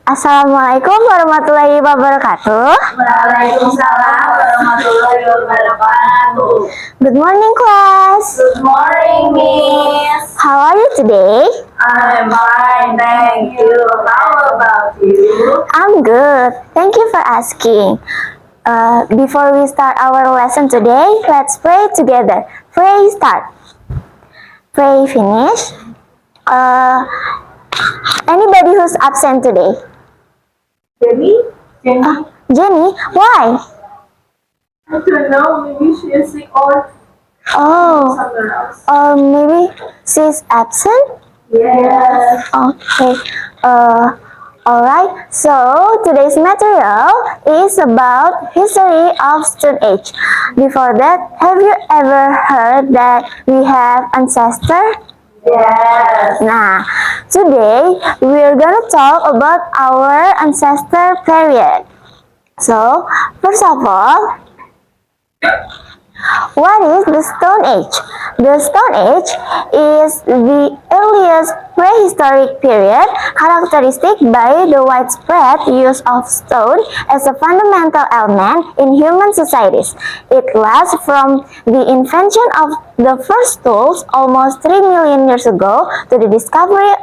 Assalamualaikum warahmatullahi wabarakatuh. Waalaikumsalam warahmatullahi wabarakatuh. Good morning, class. Good morning, Miss. How are you today? I'm fine, thank you. How about you? I'm good. Thank you for asking. Before we start our lesson today, let's pray together. Pray start. Pray finish. Anybody who's absent today? Jenny? Jenny, why? I don't know, maybe she is sick or somewhere else. Or maybe she's absent? Yes. Okay. Alright. So today's material is about history of Stone Age. Before that, have you ever heard that we have ancestors? Yes. Nah, today we're gonna talk about our ancestor period. So, first of all, what is the Stone Age? The Stone Age is the earliest prehistoric period characteristic by the widespread use of stone as a fundamental element in human societies. It lasts from the invention of the first tools almost 3 million years ago to the discovery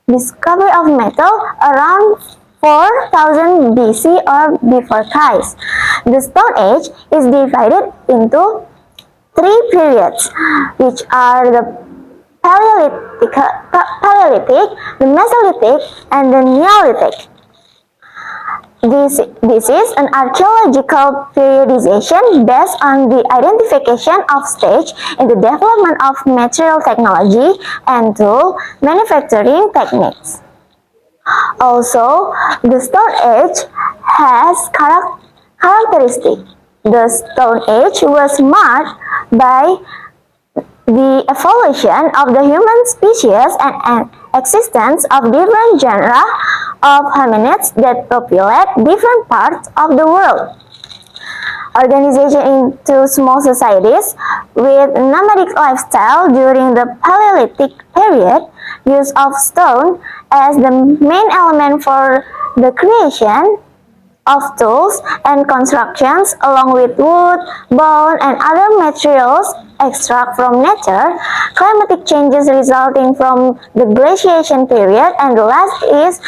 of metal around 4000 BC or before Christ. The Stone Age is divided into three periods, which are the Paleolithic, the Mesolithic, and the Neolithic. This is an archaeological periodization based on the identification of stage in the development of material technology and tool manufacturing techniques. Also, the Stone Age has characteristics. The Stone Age was marked by the evolution of the human species and existence of different genera of hominids that populate different parts of the world. Organization into small societies with nomadic lifestyle during the Paleolithic period, use of stone as the main element for the creation of tools and constructions along with wood, bone, and other materials extract from nature, climatic changes resulting from the glaciation period, and the last is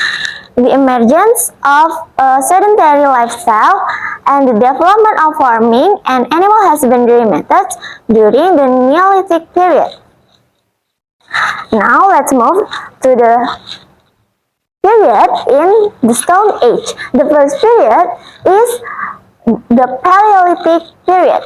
the emergence of a sedentary lifestyle and the development of farming and animal husbandry methods during the Neolithic period. Now let's move to the period in the Stone Age. The first period is the Paleolithic period.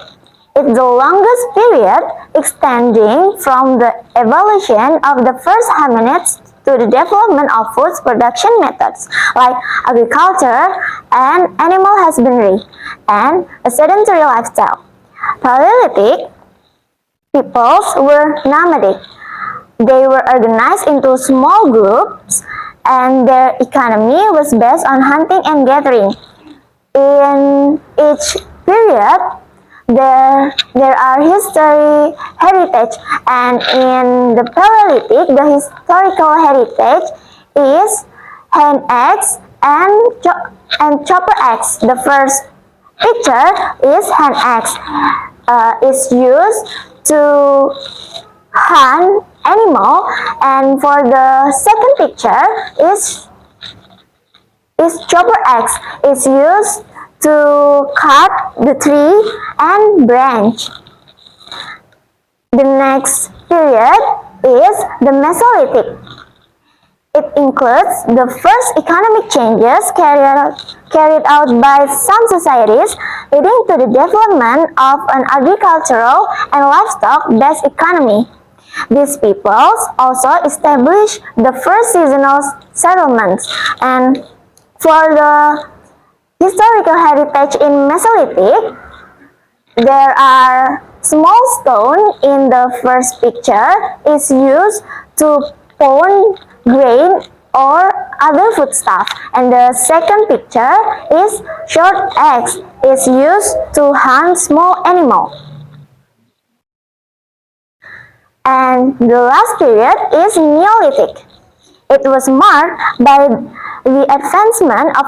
It's the longest period extending from the evolution of the first hominids to the development of food production methods like agriculture and animal husbandry and a sedentary lifestyle. Paleolithic peoples were nomadic. They were organized into small groups and their economy was based on hunting and gathering. In each period, there are history, heritage, and in the Paleolithic, the historical heritage is hand axe and chopper axe. The first picture is hand axe. It's used to hunt animal, and for the second picture is chopper axe. It's used to cut the tree and branch. The next period is the Mesolithic. It includes the first economic changes carried out by some societies, leading to the development of an agricultural and livestock-based economy. These peoples also established the first seasonal settlements, and for the historical heritage in Mesolithic, there are small stones in the first picture is used to pound grain or other foodstuff, and the second picture is short axe is used to hunt small animals. And the last period is Neolithic. It was marked by the advancement of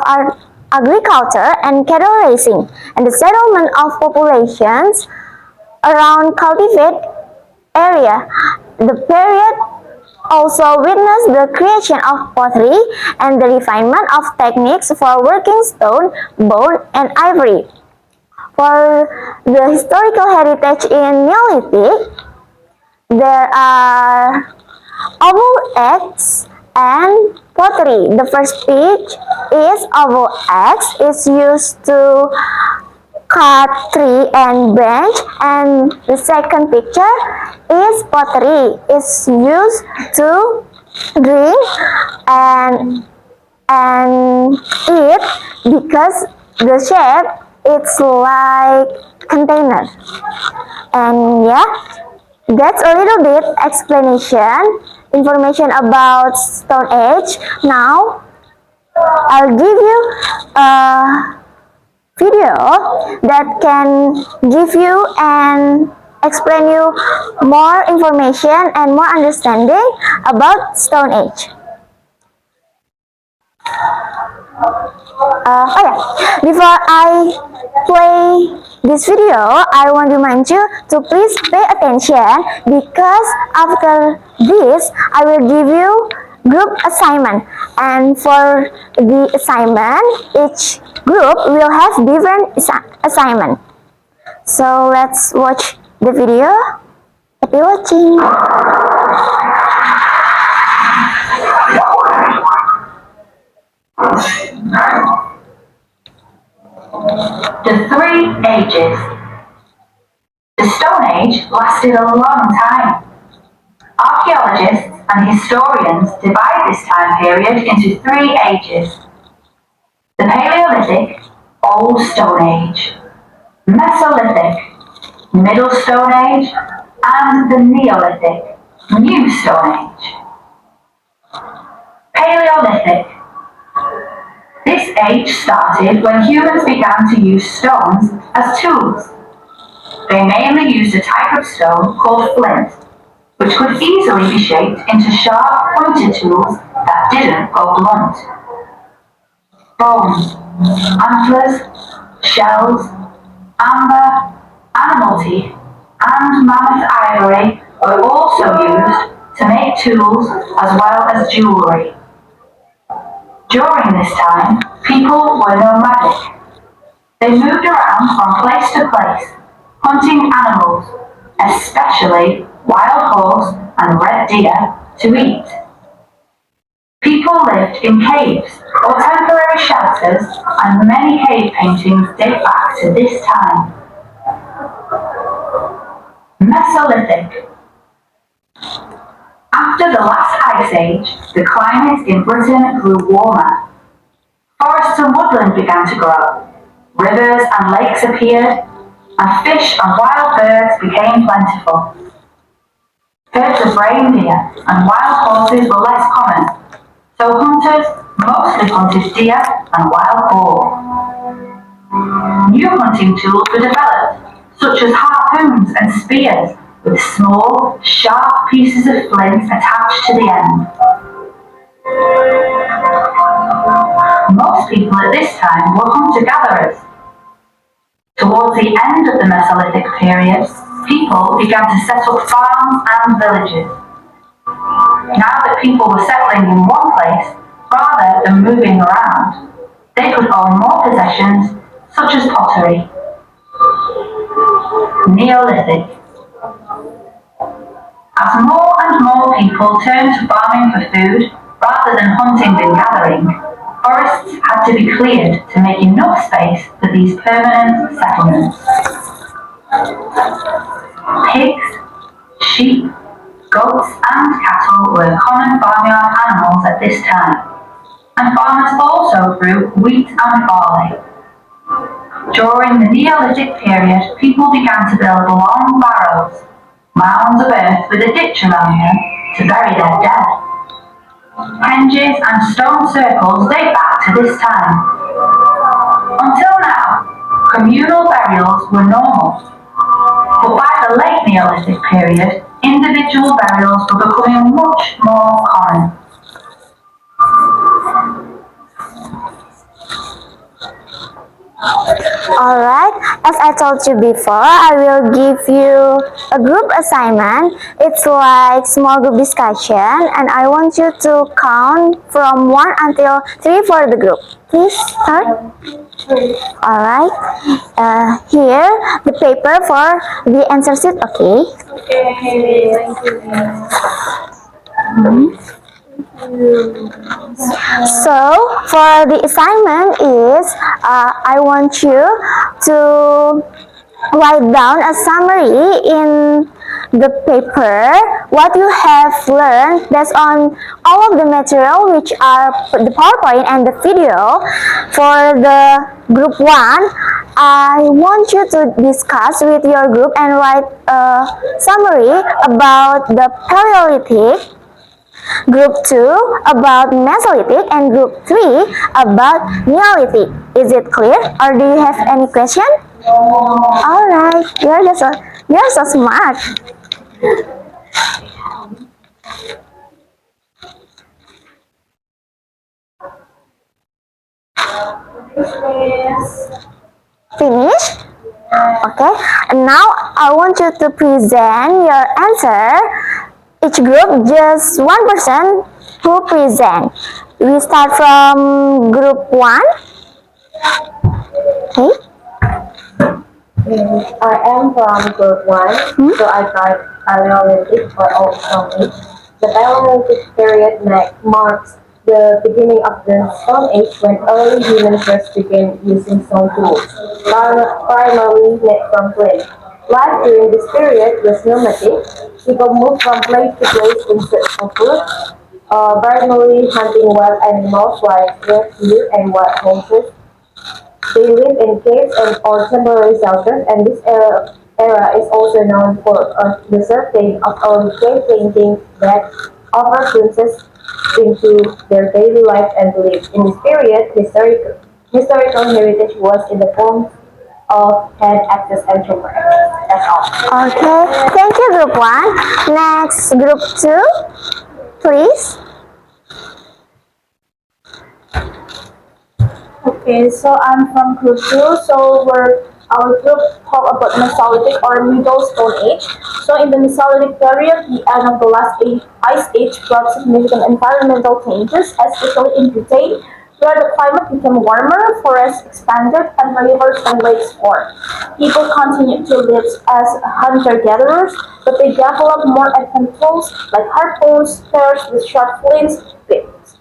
agriculture and cattle raising, and the settlement of populations around cultivated area. The period also witnessed the creation of pottery and the refinement of techniques for working stone, bone, and ivory. For the historical heritage in Neolithic, there are oval eggs and pottery. The first page is oval eggs. It's used to cut tree and branch, and the second picture is pottery. It's used to drink and eat because the shape it's like container. And yeah, that's a little bit explanation information about Stone Age. Now I'll give you a video that can give you and explain you more information and more understanding about Stone Age. Before I play this video, I want to remind you to please pay attention because after this, I will give you group assignment, and for the assignment, each group will have different assignment. So let's watch the video. Happy watching. The Three Ages. The Stone Age lasted a long time. Archaeologists and historians divide this time period into 3 ages. The Paleolithic, Old Stone Age, Mesolithic, Middle Stone Age, and the Neolithic, New Stone Age. Paleolithic. This age started when humans began to use stones as tools. They mainly used a type of stone called flint, which could easily be shaped into sharp, pointed tools that didn't go blunt. Bones, antlers, shells, amber, animal teeth, and mammoth ivory were also used to make tools as well as jewelry. During this time, people were nomadic. They moved around from place to place, hunting animals, especially wild horse and red deer, to eat. People lived in caves or temporary shelters, and many cave paintings date back to this time. Mesolithic. After the last ice age, the climate in Britain grew warmer. Forests and woodland began to grow, rivers and lakes appeared, and fish and wild birds became plentiful. Herds of reindeer and wild horses were less common, so hunters mostly hunted deer and wild boar. New hunting tools were developed, such as harpoons and spears, with small, sharp pieces of flint attached to the end. Most people at this time were hunter-gatherers. Towards the end of the Mesolithic period, people began to set up farms and villages. Now that people were settling in one place, rather than moving around, they could own more possessions, such as pottery. Neolithic. As more and more people turned to farming for food, rather than hunting and gathering, forests had to be cleared to make enough space for these permanent settlements. Pigs, sheep, goats and cattle were common farmyard animals at this time, and farmers also grew wheat and barley. During the Neolithic period, people began to build long barrows, mounds of earth with a ditch around them to bury their dead. Henges and stone circles date back to this time. Until now, communal burials were normal, but by the late Neolithic period, individual burials were becoming much more common. Alright, as I told you before, I will give you a group assignment. It's like small group discussion, and I want you to count from 1 until 3 for the group. Please start. Alright, here the paper for the answer sheet, okay? Okay, thank you. So for the assignment is I want you to write down a summary in the paper what you have learned based on all of the material which are the PowerPoint and the video. For the group 1, I want you to discuss with your group and write a summary about the Paleolithic, Group 2 about Mesolithic, and Group 3 about Neolithic. Is it clear, or do you have any question? Alright, you're so smart. Finish? Okay, and now I want you to present your answer. Each group, just one person who present. We start from group 1. Okay. I am from group 1, so I write Paleolithic or Old Stone Age. The Paleolithic period marks the beginning of the Stone Age when early humans first began using stone tools, primarily made from clay. Life during this period was nomadic. People moved from place to place in search of food, primarily hunting wild animals like deer and wild horses. They live in caves or temporary shelters, and this era is also known for the surfing of early cave paintings that offer glimpses into their daily life and beliefs. In this period, historical heritage was in the form of hand access and chamber access. That's all. Okay, thank you, group 1. Next, group 2, please. Okay, so I'm from group 2, so our group talk about Mesolithic or Middle Stone Age. So in the Mesolithic period, the end of the last ice age brought significant environmental changes, especially in Britain, where the climate became warmer, forests expanded, and rivers and lakes formed. People continued to live as hunter-gatherers, but they developed more advanced tools like harpoons, spears with sharp flints, picks.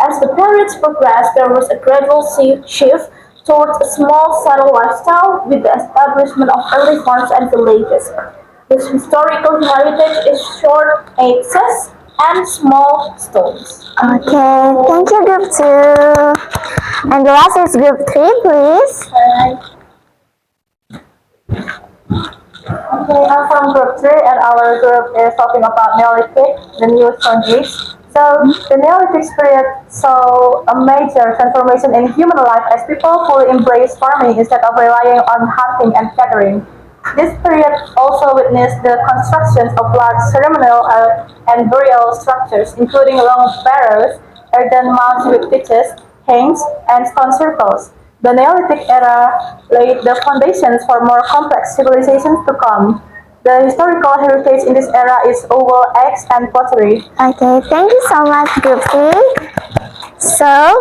As the periods progressed, there was a gradual shift towards a small, settled lifestyle with the establishment of early farms and villages. This historical heritage is short axes and small stones. Okay, thank you, group 2. And the last is group 3, please. Okay, I'm from group 3, and our group is talking about Neolithic, the new Stone Age. So the Neolithic period saw a major transformation in human life as people fully embraced farming instead of relying on hunting and gathering. This period also witnessed the construction of large ceremonial and burial structures, including long barrows, earthen mounds with pitches, cairns, and stone circles. The Neolithic era laid the foundations for more complex civilizations to come. The historical heritage in this era is oval eggs and pottery. Okay, thank you so much, group 3. So,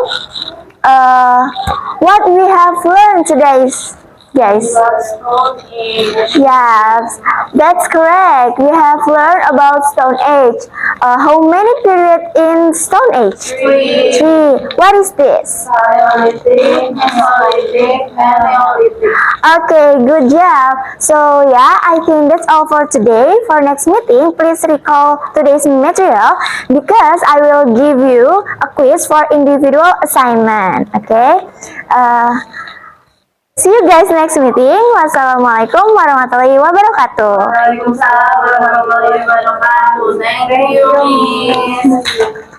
what we have learned today is, guys? Stone Age. Yes, that's correct. We have learned about Stone Age. How many period in Stone Age? 3. 3. What is this? Paleolithic, Mesolithic, and Neolithic. Okay, good job. So yeah, I think that's all for today. For next meeting, please recall today's material because I will give you a quiz for individual assignment. Okay. See you guys next meeting. Wassalamualaikum warahmatullahi wabarakatuh. Waalaikumsalam warahmatullahi wabarakatuh. Thank you, Miss.